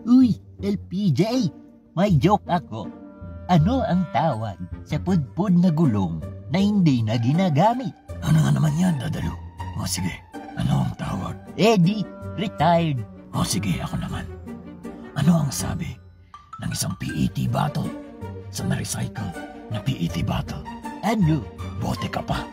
Uy, LPJ, may joke ako. Ano ang tawag sa pudpud na gulong na hindi na ginagamit? Ano nga naman yan, Dadalo? O sige, ano ang tawag? Eddie, retired. O sige, ako naman. Ano ang sabi ng isang PET bottle sa na-recycle na PET bottle? Ano? Bote ka pa.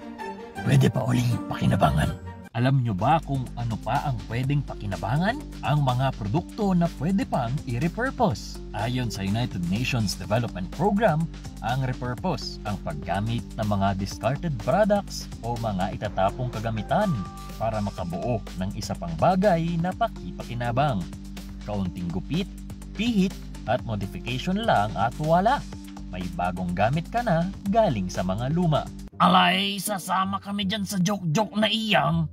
Pwede pa uling pakinabangan. Alam nyo ba kung ano pa ang pwedeng pakinabangan? Ang mga produkto na pwede pang i-repurpose. Ayon sa United Nations Development Program, ang repurpose ang paggamit ng mga discarded products o mga itatapong kagamitan para makabuo ng isa pang bagay na pakipakinabang. Kaunting gupit, pihit at modification lang at wala. May bagong gamit ka na galing sa mga luma. Alay, sasama kami dyan sa joke-joke na iyang.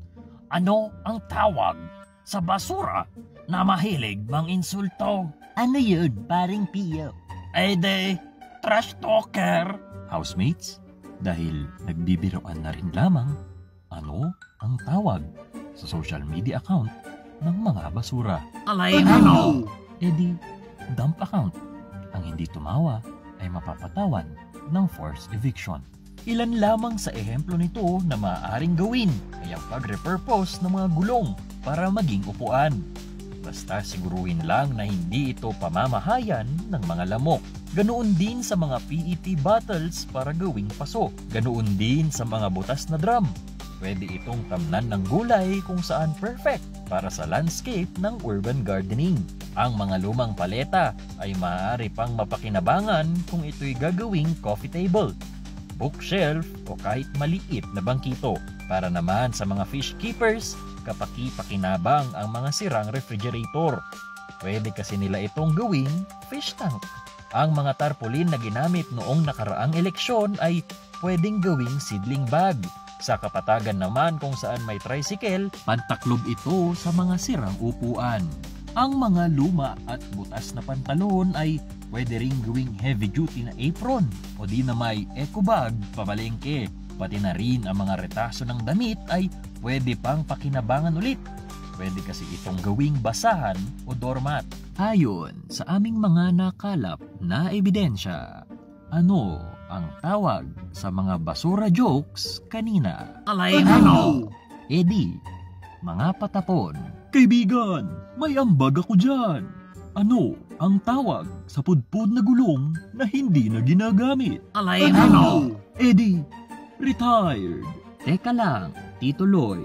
Ano ang tawag sa basura na mahilig mang insulto? Ano yun, paring Pio? De, trash talker. Housemates, dahil nagbibiroan na rin lamang, ano ang tawag sa social media account ng mga basura? Alay, ano? Di, dump account. Ang hindi tumawa ay mapapatawan ng forced eviction. Ilan lamang sa ehemplo nito na maaaring gawin ay ang pag-repurpose ng mga gulong para maging upuan. Basta siguruhin lang na hindi ito pamamahayan ng mga lamok. Ganoon din sa mga PET bottles para gawing paso. Ganoon din sa mga butas na drum. Pwede itong tamnan ng gulay kung saan perfect para sa landscape ng urban gardening. Ang mga lumang paleta ay maaari pang mapakinabangan kung ito'y gagawing coffee table, bookshelf o kahit maliit na bangkito. Para naman sa mga fish keepers, kapaki-pakinabang ang mga sirang refrigerator. Pwede kasi nila itong gawing fish tank. Ang mga tarpaulin na ginamit noong nakaraang eleksyon ay pwedeng gawing seedling bag. Sa kapatagan naman kung saan may tricycle, pantaklob ito sa mga sirang upuan. Ang mga luma at butas na pantalon ay pwede ring gawing heavy-duty na apron o di na may eco bag pabalengke. Pati na rin ang mga retaso ng damit ay pwede pang pakinabangan ulit. Pwede kasi itong gawing basahan o doormat. Ayon sa aming mga nakalap na ebidensya, ano ang tawag sa mga basura jokes kanina? Alay, ano? Eddie, mga patapon. Kaibigan, may ambag ako dyan. Ano ang tawag sa pudpud na gulong na hindi na ginagamit? Alay, ano? Eddie, retired. Teka lang, Tito Loy.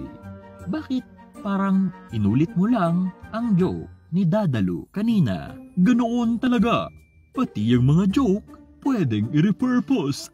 Bakit parang inulit mo lang ang joke ni Dadalo kanina? Ganoon talaga. Pati yung mga joke pwedeng i-repurpose.